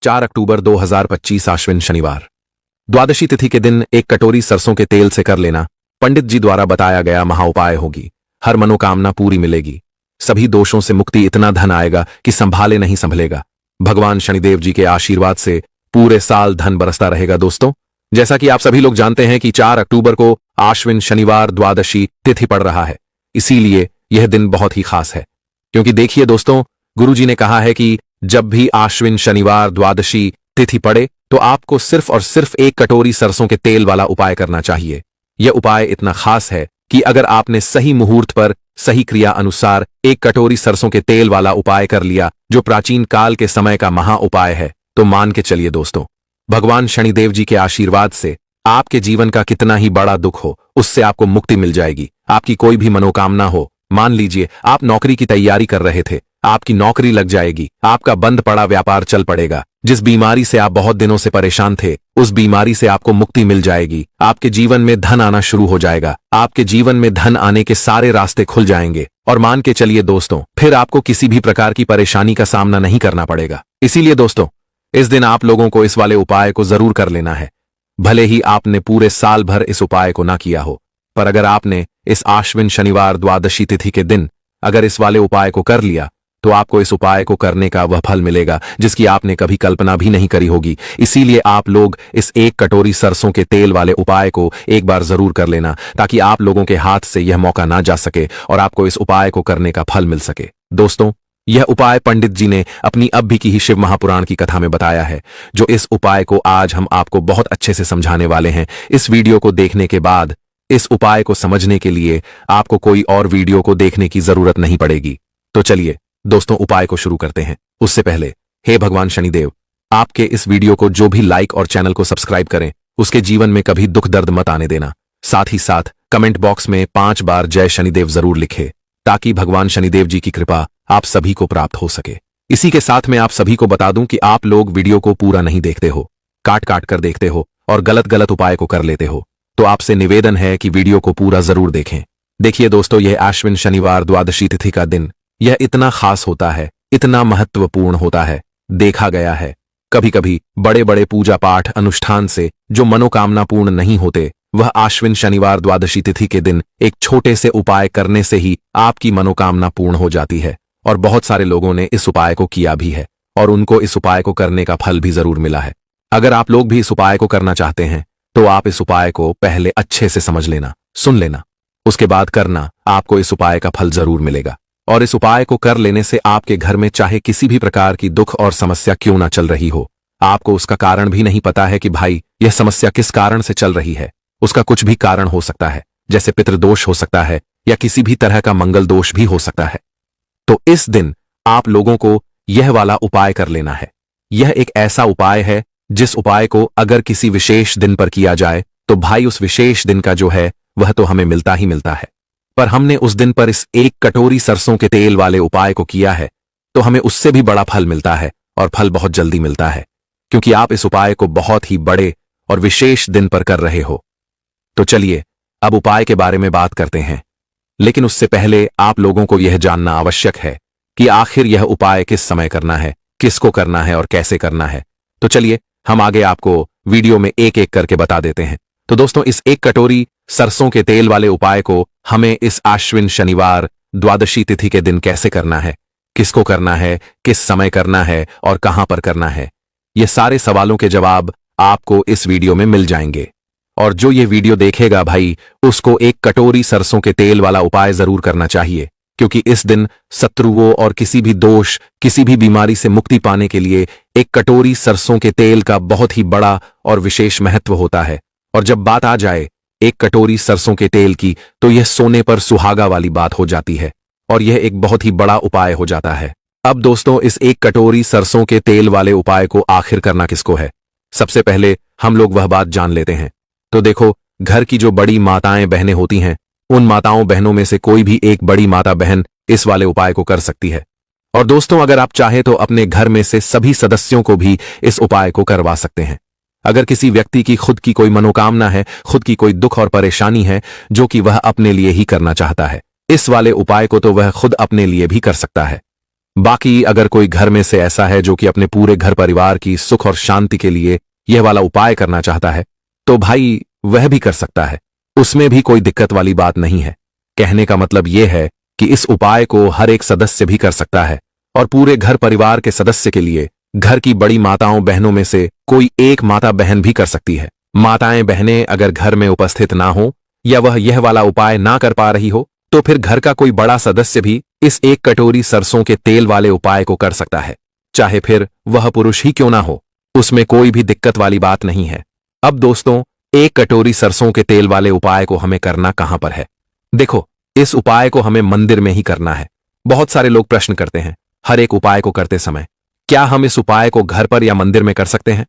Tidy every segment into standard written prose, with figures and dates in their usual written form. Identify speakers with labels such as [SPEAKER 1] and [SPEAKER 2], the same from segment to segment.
[SPEAKER 1] 4 अक्टूबर 2025 आश्विन शनिवार। द्वादशी तिथि के दिन एक कटोरी सरसों के तेल से कर लेना पंडित जी द्वारा बताया गया महाउपाय होगी। हर मनोकामना पूरी मिलेगी, सभी दोषों से मुक्ति, इतना धन आएगा कि संभाले नहीं संभलेगा। भगवान शनिदेव जी के आशीर्वाद से पूरे साल धन बरसता रहेगा। दोस्तों, जैसा कि आप सभी लोग जानते हैं कि 4 अक्टूबर को आश्विन शनिवार द्वादशी तिथि पड़ रहा है, इसीलिए यह दिन बहुत ही खास है। क्योंकि देखिए दोस्तों, गुरुजी ने कहा है कि जब भी आश्विन शनिवार द्वादशी तिथि पड़े तो आपको सिर्फ और सिर्फ एक कटोरी सरसों के तेल वाला उपाय करना चाहिए। यह उपाय इतना खास है कि अगर आपने सही मुहूर्त पर सही क्रिया अनुसार एक कटोरी सरसों के तेल वाला उपाय कर लिया, जो प्राचीन काल के समय का महा उपाय है, तो मान के चलिए दोस्तों, भगवान शनिदेव जी के आशीर्वाद से आपके जीवन का कितना ही बड़ा दुख हो, उससे आपको मुक्ति मिल जाएगी। आपकी कोई भी मनोकामना हो, मान लीजिए आप नौकरी की तैयारी कर रहे थे, आपकी नौकरी लग जाएगी, आपका बंद पड़ा व्यापार चल पड़ेगा, जिस बीमारी से आप बहुत दिनों से परेशान थे, उस बीमारी से आपको मुक्ति मिल जाएगी, आपके जीवन में धन आना शुरू हो जाएगा, आपके जीवन में धन आने के सारे रास्ते खुल जाएंगे, और मान के चलिए दोस्तों, फिर आपको किसी भी प्रकार की परेशानी का सामना नहीं करना पड़ेगा। इसीलिए दोस्तों, इस दिन आप लोगों को इस वाले उपाय को जरूर कर लेना है। भले ही आपने पूरे साल भर इस उपाय को ना किया हो, पर अगर आपने इस आश्विन शनिवार द्वादशी तिथि के दिन अगर इस वाले उपाय को कर लिया, तो आपको इस उपाय को करने का वह फल मिलेगा जिसकी आपने कभी कल्पना भी नहीं करी होगी। इसीलिए आप लोग इस एक कटोरी सरसों के तेल वाले उपाय को एक बार जरूर कर लेना, ताकि आप लोगों के हाथ से यह मौका ना जा सके और आपको इस उपाय को करने का फल मिल सके। दोस्तों, यह उपाय पंडित जी ने अपनी अब भी की ही शिव महापुराण की कथा में बताया है, जो इस उपाय को आज हम आपको बहुत अच्छे से समझाने वाले हैं। इस वीडियो को देखने के बाद इस उपाय को समझने के लिए आपको कोई और वीडियो को देखने की जरूरत नहीं पड़ेगी। तो चलिए दोस्तों, उपाय को शुरू करते हैं। उससे पहले, हे भगवान शनिदेव, आपके इस वीडियो को जो भी लाइक और चैनल को सब्सक्राइब करें, उसके जीवन में कभी दुख दर्द मत आने देना। साथ ही साथ कमेंट बॉक्स में 5 बार जय शनिदेव जरूर लिखे, ताकि भगवान शनिदेव जी की कृपा आप सभी को प्राप्त हो सके। इसी के साथ मैं आप सभी को बता दूं कि आप लोग वीडियो को पूरा नहीं देखते हो, काट काट कर देखते हो और गलत गलत उपाय को कर लेते हो, तो आपसे निवेदन है कि वीडियो को पूरा जरूर देखें। देखिए दोस्तों, यह आश्विन शनिवार द्वादशी तिथि का दिन यह इतना खास होता है, इतना महत्वपूर्ण होता है। देखा गया है कभी कभी बड़े बड़े पूजा पाठ अनुष्ठान से जो मनोकामना पूर्ण नहीं होते, वह आश्विन शनिवार द्वादशी तिथि के दिन एक छोटे से उपाय करने से ही आपकी मनोकामना पूर्ण हो जाती है। और बहुत सारे लोगों ने इस उपाय को किया भी है और उनको इस उपाय को करने का फल भी जरूर मिला है। अगर आप लोग भी इस उपाय को करना चाहते हैं, तो आप इस उपाय को पहले अच्छे से समझ लेना, सुन लेना, उसके बाद करना, आपको इस उपाय का फल जरूर मिलेगा। और इस उपाय को कर लेने से आपके घर में चाहे किसी भी प्रकार की दुख और समस्या क्यों ना चल रही हो, आपको उसका कारण भी नहीं पता है कि भाई यह समस्या किस कारण से चल रही है, उसका कुछ भी कारण हो सकता है, जैसे पितृदोष हो सकता है या किसी भी तरह का मंगल दोष भी हो सकता है। तो इस दिन आप लोगों को यह वाला उपाय कर लेना है। यह एक ऐसा उपाय है जिस उपाय को अगर किसी विशेष दिन पर किया जाए, तो भाई उस विशेष दिन का जो है वह तो हमें मिलता ही मिलता है। पर हमने उस दिन पर इस एक कटोरी सरसों के तेल वाले उपाय को किया है, तो हमें उससे भी बड़ा फल मिलता है, और फल बहुत जल्दी मिलता है, क्योंकि आप इस उपाय को बहुत ही बड़े और विशेष दिन पर कर रहे हो। तो चलिए अब उपाय के बारे में बात करते हैं। लेकिन उससे पहले आप लोगों को यह जानना आवश्यक है कि आखिर यह उपाय किस समय करना है, किसको करना है और कैसे करना है। तो चलिए हम आगे आपको वीडियो में एक एक करके बता देते हैं। तो दोस्तों, इस एक कटोरी सरसों के तेल वाले उपाय को हमें इस आश्विन शनिवार द्वादशी तिथि के दिन कैसे करना है, किसको करना है, किस समय करना है और कहां पर करना है, ये सारे सवालों के जवाब आपको इस वीडियो में मिल जाएंगे। और जो ये वीडियो देखेगा भाई, उसको एक कटोरी सरसों के तेल वाला उपाय जरूर करना चाहिए, क्योंकि इस दिन शत्रुओं और किसी भी दोष, किसी भी बीमारी से मुक्ति पाने के लिए एक कटोरी सरसों के तेल का बहुत ही बड़ा और विशेष महत्व होता है। और जब बात आ जाए एक कटोरी सरसों के तेल की, तो यह सोने पर सुहागा वाली बात हो जाती है और यह एक बहुत ही बड़ा उपाय हो जाता है। अब दोस्तों, इस एक कटोरी सरसों के तेल वाले उपाय को आखिर करना किसको है, सबसे पहले हम लोग वह बात जान लेते हैं। तो देखो, घर की जो बड़ी माताएं बहनें होती हैं, उन माताओं बहनों में से कोई भी एक बड़ी माता बहन इस वाले उपाय को कर सकती है। और दोस्तों, अगर आप चाहे तो अपने घर में से सभी सदस्यों को भी इस उपाय को करवा सकते हैं। अगर किसी व्यक्ति की खुद की कोई मनोकामना है, खुद की कोई दुख और परेशानी है जो कि वह अपने लिए ही करना चाहता है, इस वाले उपाय को तो वह खुद अपने लिए भी कर सकता है। बाकी अगर कोई घर में से ऐसा है जो कि अपने पूरे घर परिवार की सुख और शांति के लिए यह वाला उपाय करना चाहता है, तो भाई वह भी कर सकता है। उसमें भी कोई दिक्कत वाली बात नहीं है। कहने का मतलब यह है कि इस उपाय को हर एक सदस्य भी कर सकता है और पूरे घर परिवार के सदस्य के लिए घर की बड़ी माताओं बहनों में से कोई एक माता बहन भी कर सकती है। माताएं बहनें अगर घर में उपस्थित ना हो या वह यह वाला उपाय ना कर पा रही हो, तो फिर घर का कोई बड़ा सदस्य भी इस 1 कटोरी सरसों के तेल वाले उपाय को कर सकता है, चाहे फिर वह पुरुष ही क्यों ना हो। उसमें कोई भी दिक्कत वाली बात नहीं है। अब दोस्तों, 1 कटोरी सरसों के तेल वाले उपाय को हमें करना कहां पर है? देखो, इस उपाय को हमें मंदिर में ही करना है। बहुत सारे लोग प्रश्न करते हैं हर एक उपाय को करते समय, क्या हम इस उपाय को घर पर या मंदिर में कर सकते हैं?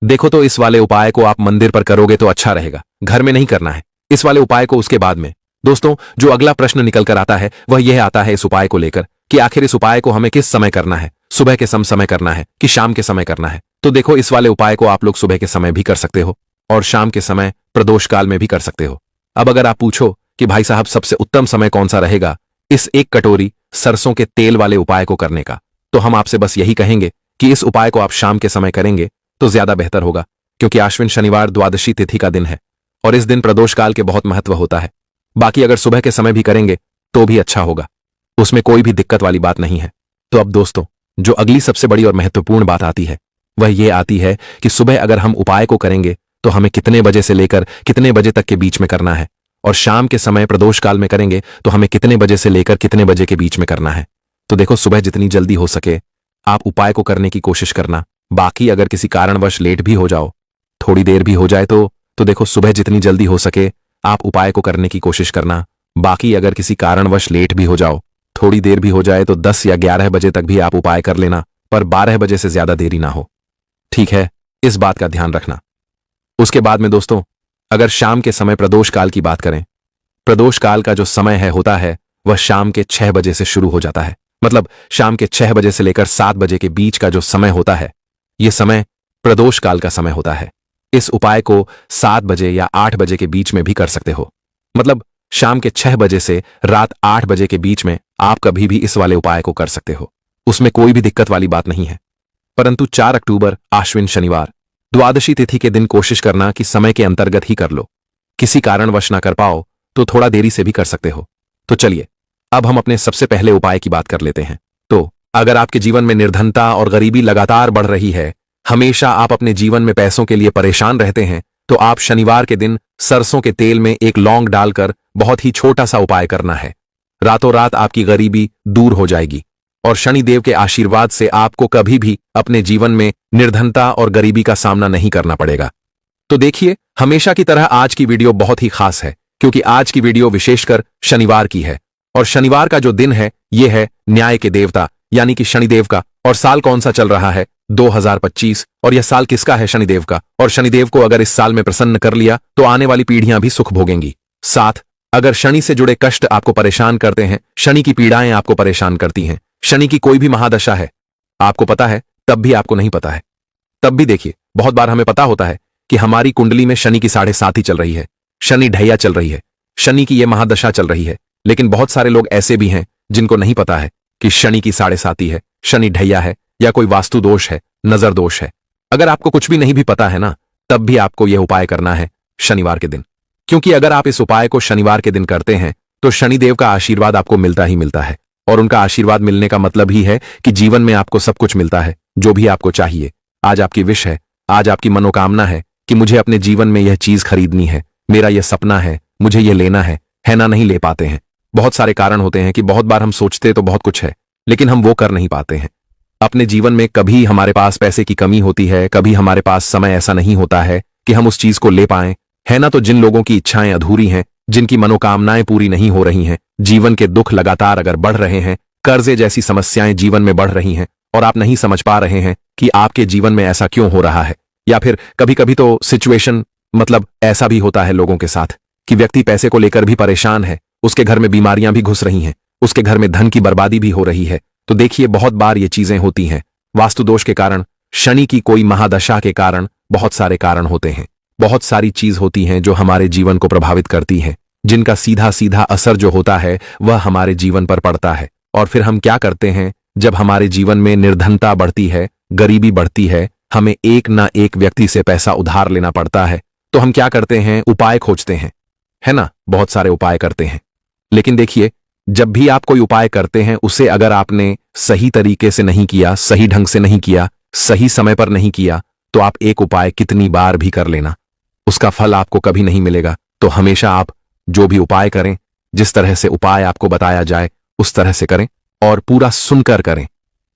[SPEAKER 1] देखो, तो इस वाले उपाय को आप मंदिर पर करोगे तो अच्छा रहेगा, घर में नहीं करना है। इस वाले उपाय को उसके बाद में। दोस्तों, जो अगला प्रश्न निकल कर आता है वह यह आता है इस उपाय को लेकर कि आखिर इस उपाय को हमें किस समय करना है, सुबह के समय करना है कि शाम के समय करना है? तो देखो, इस वाले उपाय को आप लोग सुबह के समय भी कर सकते हो और शाम के समय प्रदोष काल में भी कर सकते हो। अब अगर आप पूछो कि भाई साहब सबसे उत्तम समय कौन सा रहेगा इस 1 कटोरी सरसों के तेल वाले उपाय को करने का, तो हम आपसे बस यही कहेंगे कि इस उपाय को आप शाम के समय करेंगे तो ज्यादा बेहतर होगा, क्योंकि आश्विन शनिवार द्वादशी तिथि का दिन है और इस दिन प्रदोष काल के बहुत महत्व होता है। बाकी अगर सुबह के समय भी करेंगे तो भी अच्छा होगा, उसमें कोई भी दिक्कत वाली बात नहीं है। तो अब दोस्तों, जो अगली सबसे बड़ी और महत्वपूर्ण बात आती है वह यह आती है कि सुबह अगर हम उपाय को करेंगे तो हमें कितने बजे से लेकर कितने बजे तक के बीच में करना है, और शाम के समय प्रदोष काल में करेंगे तो हमें कितने बजे से लेकर कितने बजे के बीच में करना है। तो देखो, सुबह जितनी जल्दी हो सके आप उपाय को करने की कोशिश करना। बाकी अगर किसी कारणवश लेट भी हो जाओ, थोड़ी देर भी हो जाए तो देखो, सुबह जितनी जल्दी हो सके आप उपाय को करने की कोशिश करना। बाकी अगर किसी कारणवश लेट भी हो जाओ, थोड़ी देर भी हो जाए, तो 10 या 11 बजे तक भी आप उपाय कर लेना, पर 12 बजे से ज्यादा देरी ना हो। ठीक है, इस बात का ध्यान रखना। उसके बाद में दोस्तों, अगर शाम के समय प्रदोष काल की बात करें, प्रदोष काल का जो समय होता है वह शाम के 6 बजे से शुरू हो जाता है। मतलब शाम के 6 बजे से लेकर 7 बजे के बीच का जो समय होता है, यह समय प्रदोष काल का समय होता है। इस उपाय को 7 बजे या 8 बजे के बीच में भी कर सकते हो। मतलब शाम के 6 बजे से रात 8 बजे के बीच में आप कभी भी इस वाले उपाय को कर सकते हो, उसमें कोई भी दिक्कत वाली बात नहीं है। परंतु 4 अक्टूबर आश्विन शनिवार द्वादशी तिथि के दिन कोशिश करना कि समय के अंतर्गत ही कर लो। किसी कारणवश ना कर पाओ तो थोड़ा देरी से भी कर सकते हो। तो चलिए, अब हम अपने सबसे पहले उपाय की बात कर लेते हैं। तो अगर आपके जीवन में निर्धनता और गरीबी लगातार बढ़ रही है, हमेशा आप अपने जीवन में पैसों के लिए परेशान रहते हैं, तो आप शनिवार के दिन सरसों के तेल में एक लौंग डालकर बहुत ही छोटा सा उपाय करना है। रातों रात आपकी गरीबी दूर हो जाएगी और शनिदेव के आशीर्वाद से आपको कभी भी अपने जीवन में निर्धनता और गरीबी का सामना नहीं करना पड़ेगा। तो देखिए, हमेशा की तरह आज की वीडियो बहुत ही खास है, क्योंकि आज की वीडियो विशेषकर शनिवार की है और शनिवार का जो दिन है यह है न्याय के देवता यानी कि शनिदेव का। और साल कौन सा चल रहा है? 2025। और यह साल किसका है? शनिदेव का। और शनिदेव को अगर इस साल में प्रसन्न कर लिया तो आने वाली पीढ़ियां भी सुख भोगेंगी। साथ अगर शनि से जुड़े कष्ट आपको परेशान करते हैं, शनि की पीड़ाएं आपको परेशान करती हैं, शनि की कोई भी महादशा है, आपको पता है तब भी आपको नहीं पता है, तब भी देखिए, बहुत बार हमें पता होता है कि हमारी कुंडली में शनि की 7.5 ही चल रही है, शनि ढैया चल रही है, शनि की यह महादशा चल रही है। लेकिन बहुत सारे लोग ऐसे भी हैं जिनको नहीं पता है कि शनि की 7.5 है, शनि ढैया है या कोई वास्तु दोष है, नजर दोष है। अगर आपको कुछ भी नहीं भी पता है ना, तब भी आपको यह उपाय करना है शनिवार के दिन, क्योंकि अगर आप इस उपाय को शनिवार के दिन करते हैं तो शनिदेव का आशीर्वाद आपको मिलता ही मिलता है। और उनका आशीर्वाद मिलने का मतलब ही है कि जीवन में आपको सब कुछ मिलता है जो भी आपको चाहिए। आज आपकी विश है, आज आपकी मनोकामना है कि मुझे अपने जीवन में यह चीज खरीदनी है, मेरा यह सपना है, मुझे यह लेना है ना, नहीं ले पाते हैं। बहुत सारे कारण होते हैं कि बहुत बार हम सोचते तो बहुत कुछ है लेकिन हम वो कर नहीं पाते हैं। अपने जीवन में कभी हमारे पास पैसे की कमी होती है, कभी हमारे पास समय ऐसा नहीं होता है कि हम उस चीज को ले पाएं, है ना। तो जिन लोगों की इच्छाएं अधूरी हैं, जिनकी मनोकामनाएं पूरी नहीं हो रही हैं, जीवन के दुख लगातार अगर बढ़ रहे हैं, कर्जे जैसी समस्याएं जीवन में बढ़ रही हैं और आप नहीं समझ पा रहे हैं कि आपके जीवन में ऐसा क्यों हो रहा है, या फिर कभी कभी तो सिचुएशन मतलब ऐसा भी होता है लोगों के साथ कि व्यक्ति पैसे को लेकर भी परेशान है, उसके घर में बीमारियां भी घुस रही हैं, उसके घर में धन की बर्बादी भी हो रही है। तो देखिए, बहुत बार ये चीजें होती हैं वास्तु दोष के कारण, शनि की कोई महादशा के कारण, बहुत सारे कारण होते हैं, बहुत सारी चीज होती हैं जो हमारे जीवन को प्रभावित करती हैं, जिनका सीधा सीधा असर जो होता है वह हमारे जीवन पर पड़ता है। और फिर हम क्या करते हैं, जब हमारे जीवन में निर्धनता बढ़ती है, गरीबी बढ़ती है, हमें एक ना एक व्यक्ति से पैसा उधार लेना पड़ता है, तो हम क्या करते हैं? उपाय खोजते हैं, है ना? बहुत सारे उपाय करते हैं। लेकिन देखिए, जब भी आप कोई उपाय करते हैं, उसे अगर आपने सही तरीके से नहीं किया, सही ढंग से नहीं किया, सही समय पर नहीं किया, तो आप एक उपाय कितनी बार भी कर लेना, उसका फल आपको कभी नहीं मिलेगा। तो हमेशा आप जो भी उपाय करें, जिस तरह से उपाय आपको बताया जाए उस तरह से करें और पूरा सुनकर करें।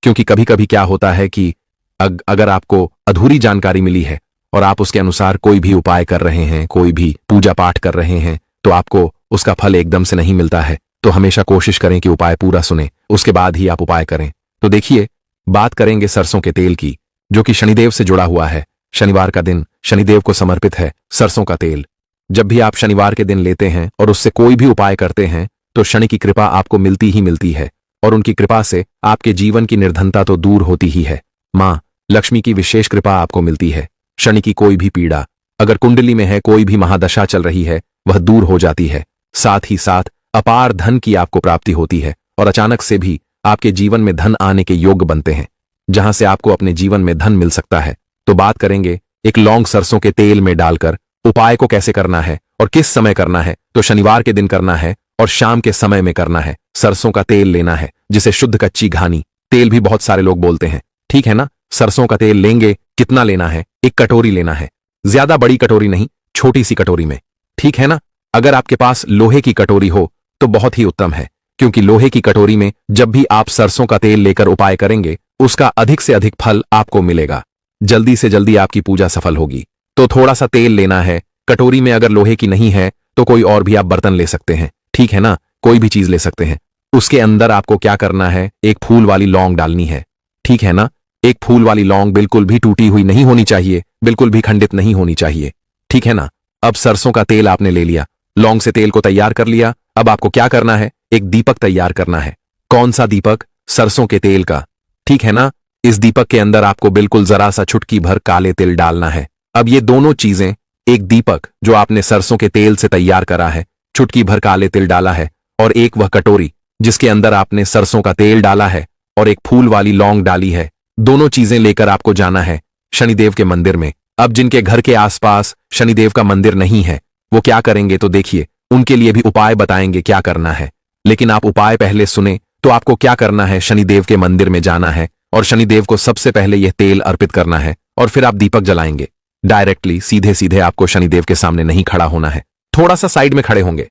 [SPEAKER 1] क्योंकि कभी कभी क्या होता है कि अगर आपको अधूरी जानकारी मिली है और आप उसके अनुसार कोई भी उपाय कर रहे हैं, कोई भी पूजा पाठ कर रहे हैं, तो आपको उसका फल एकदम से नहीं मिलता है। तो हमेशा कोशिश करें कि उपाय पूरा सुने, उसके बाद ही आप उपाय करें। तो देखिए, बात करेंगे सरसों के तेल की, जो कि शनिदेव से जुड़ा हुआ है। शनिवार का दिन शनिदेव को समर्पित है सरसों का तेल। जब भी आप शनिवार के दिन लेते हैं और उससे कोई भी उपाय करते हैं, तो शनि की कृपा आपको मिलती ही मिलती है, और उनकी कृपा से आपके जीवन की निर्धनता तो दूर होती ही है। मां लक्ष्मी की विशेष कृपा आपको मिलती है। शनि की कोई भी पीड़ा अगर कुंडली में है, कोई भी महादशा चल रही है, वह दूर हो जाती है। साथ ही साथ अपार धन की आपको प्राप्ति होती है और अचानक से भी आपके जीवन में धन आने के योग्य बनते हैं, जहां से आपको अपने जीवन में धन मिल सकता है। तो बात करेंगे एक लौंग सरसों के तेल में डालकर उपाय को कैसे करना है और किस समय करना है। तो शनिवार के दिन करना है और शाम के समय में करना है। सरसों का तेल लेना है, जिसे शुद्ध कच्ची घानी तेल भी बहुत सारे लोग बोलते हैं, ठीक है ना? सरसों का तेल लेंगे, कितना लेना है? 1 कटोरी लेना है, ज्यादा बड़ी कटोरी नहीं, छोटी सी कटोरी में, ठीक है ना? अगर आपके पास लोहे की कटोरी हो तो बहुत ही उत्तम है, क्योंकि लोहे की कटोरी में जब भी आप सरसों का तेल लेकर उपाय करेंगे, उसका अधिक से अधिक फल आपको मिलेगा, जल्दी से जल्दी आपकी पूजा सफल होगी। तो थोड़ा सा तेल लेना है। कटोरी में अगर लोहे की नहीं है तो कोई और भी आप बर्तन ले सकते हैं, ठीक है ना? कोई भी चीज ले सकते हैं। उसके अंदर आपको क्या करना है? एक फूल वाली लौंग डालनी है, ठीक है ना? एक फूल वाली लौंग बिल्कुल भी टूटी हुई नहीं होनी चाहिए, बिल्कुल भी खंडित नहीं होनी चाहिए, ठीक है ना? अब सरसों का तेल आपने ले लिया, लौंग से तेल को तैयार कर लिया। अब आपको क्या करना है? एक दीपक तैयार करना है। कौन सा दीपक? सरसों के तेल का, ठीक है ना? इस दीपक के अंदर आपको बिल्कुल जरा सा चुटकी भर काले तिल डालना है। अब ये दोनों चीजें, एक दीपक जो आपने सरसों के तेल से तैयार करा है, चुटकी भर काले तिल डाला है, और एक वह कटोरी जिसके अंदर आपने सरसों का तेल डाला है और एक फूल वाली लौंग डाली है, दोनों चीजें लेकर आपको जाना है शनिदेव के मंदिर में। अब जिनके घर के आसपास शनिदेव का मंदिर नहीं है, वो क्या करेंगे? तो देखिए, उनके लिए भी उपाय बताएंगे क्या करना है। लेकिन आप उपाय पहले सुने। तो आपको क्या करना है? शनिदेव के मंदिर में जाना है और शनिदेव को सबसे पहले यह तेल अर्पित करना है, और फिर आप दीपक जलाएंगे। डायरेक्टली सीधे सीधे आपको शनिदेव के सामने नहीं खड़ा होना है, थोड़ा सा साइड में खड़े होंगे,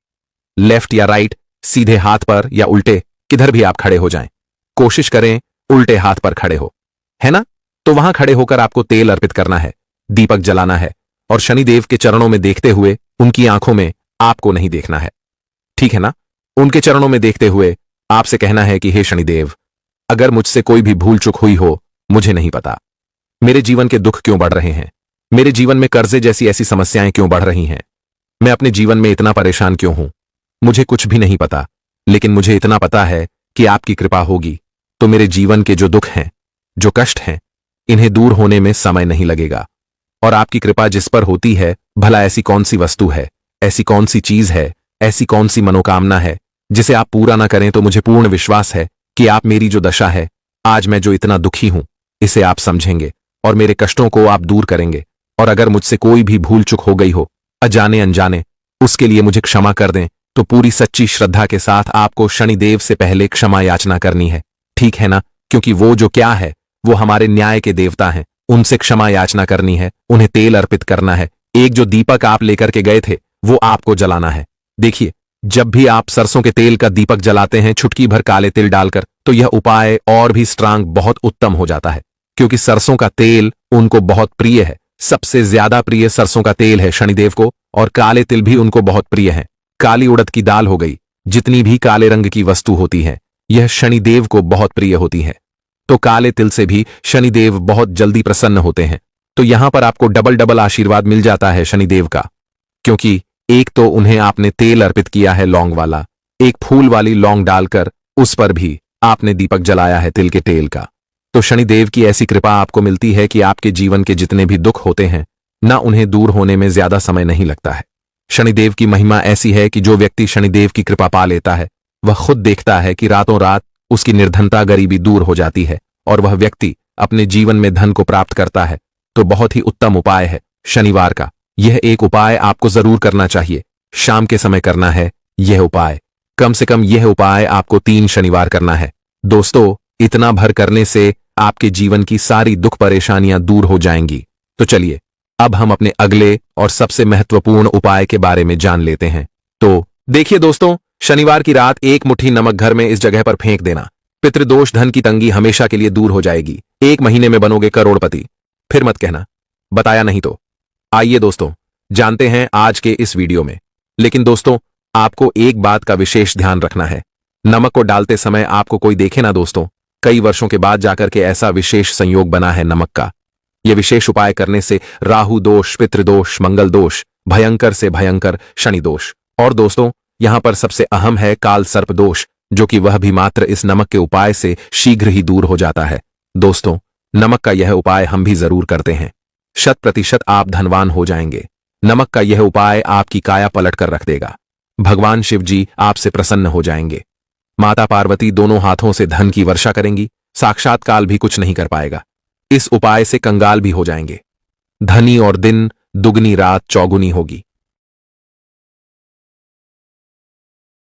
[SPEAKER 1] लेफ्ट या राइट, सीधे हाथ पर या उल्टे, किधर भी आप खड़े हो जाएं। कोशिश करें उल्टे हाथ पर खड़े हो, है ना? तो वहां खड़े होकर आपको तेल अर्पित करना है, दीपक जलाना है, और शनिदेव के चरणों में देखते हुए, उनकी आंखों में आपको नहीं देखना है, ठीक है ना? उनके चरणों में देखते हुए आपसे कहना है कि हे शनिदेव, अगर मुझसे कोई भी भूल चूक हुई हो, मुझे नहीं पता। मेरे जीवन के दुख क्यों बढ़ रहे हैं? मेरे जीवन में कर्जे जैसी ऐसी समस्याएं क्यों बढ़ रही हैं? मैं अपने जीवन में इतना परेशान क्यों हूं? मुझे कुछ भी नहीं पता, लेकिन मुझे इतना पता है कि आपकी कृपा होगी तो मेरे जीवन के जो दुख हैं, जो कष्ट हैं, इन्हें दूर होने में समय नहीं लगेगा। और आपकी कृपा जिस पर होती है, भला ऐसी कौन सी वस्तु है, ऐसी कौन सी चीज है, ऐसी कौन सी मनोकामना है जिसे आप पूरा ना करें? तो मुझे पूर्ण विश्वास है कि आप मेरी जो दशा है, आज मैं जो इतना दुखी हूं, इसे आप समझेंगे और मेरे कष्टों को आप दूर करेंगे। और अगर मुझसे कोई भी भूल चूक हो गई हो, अजाने अनजाने, उसके लिए मुझे क्षमा कर दें। तो पूरी सच्ची श्रद्धा के साथ आपको शनिदेव से पहले क्षमा याचना करनी है, ठीक है ना? क्योंकि वो जो क्या है, वो हमारे न्याय के देवता हैं, उनसे क्षमा याचना करनी है, उन्हें तेल अर्पित करना है। एक जो दीपक आप लेकर के गए थे, वो आपको जलाना है। देखिए, जब भी आप सरसों के तेल का दीपक जलाते हैं चुटकी भर काले तिल डालकर, तो यह उपाय और भी स्ट्रांग, बहुत उत्तम हो जाता है, क्योंकि सरसों का तेल उनको बहुत प्रिय है। सबसे ज्यादा प्रिय सरसों का तेल है शनिदेव को, और काले तिल भी उनको बहुत प्रिय है। काली उड़द की दाल हो गई, जितनी भी काले रंग की वस्तु होती है, यह शनिदेव को बहुत प्रिय होती है। तो काले तिल से भी शनिदेव बहुत जल्दी प्रसन्न होते हैं। तो यहां पर आपको डबल डबल आशीर्वाद मिल जाता है शनिदेव का, क्योंकि एक तो उन्हें आपने तेल अर्पित किया है लौंग वाला, एक फूल वाली लौंग डालकर उस पर भी आपने दीपक जलाया है तिल के तेल का। तो शनिदेव की ऐसी कृपा आपको मिलती है कि आपके जीवन के जितने भी दुख होते हैं ना, उन्हें दूर होने में ज्यादा समय नहीं लगता है। शनिदेव की महिमा ऐसी है कि जो व्यक्ति शनिदेव की कृपा पा लेता है, वह खुद देखता है कि रातों रात उसकी निर्धनता गरीबी दूर हो जाती है और वह व्यक्ति अपने जीवन में धन को प्राप्त करता है। तो बहुत ही उत्तम उपाय है शनिवार का। यह एक उपाय आपको जरूर करना चाहिए। शाम के समय करना है यह उपाय। कम से कम यह उपाय आपको 3 शनिवार करना है। दोस्तों, इतना भर करने से आपके जीवन की सारी दुख परेशानियां दूर हो जाएंगी। तो चलिए अब हम अपने अगले और सबसे महत्वपूर्ण उपाय के बारे में जान लेते हैं। तो देखिए दोस्तों, शनिवार की रात 1 मुट्ठी नमक घर में इस जगह पर फेंक देना। पितृदोष, धन की तंगी हमेशा के लिए दूर हो जाएगी। 1 महीने में बनोगे करोड़पति। फिर मत कहना बताया नहीं तो। आइए दोस्तों, जानते हैं आज के इस वीडियो में। लेकिन दोस्तों, आपको एक बात का विशेष ध्यान रखना है। नमक को डालते समय आपको कोई देखे ना दोस्तों। कई वर्षों के बाद जाकर के ऐसा विशेष संयोग बना है नमक का। यह विशेष उपाय करने से राहु दोष, पितृदोष, मंगल दोष, भयंकर से भयंकर शनि दोष, और दोस्तों यहां पर सबसे अहम है काल सर्प दोष, जो कि वह भी मात्र इस नमक के उपाय से शीघ्र ही दूर हो जाता है। दोस्तों, नमक का यह उपाय हम भी जरूर करते हैं। 100% आप धनवान हो जाएंगे। नमक का यह उपाय आपकी काया पलट कर रख देगा। भगवान शिव जी आपसे प्रसन्न हो जाएंगे। माता पार्वती दोनों हाथों से धन की वर्षा करेंगी। साक्षात काल भी कुछ नहीं कर पाएगा। इस उपाय से कंगाल भी हो जाएंगे। धनी और दिन दुगनी रात चौगुनी होगी।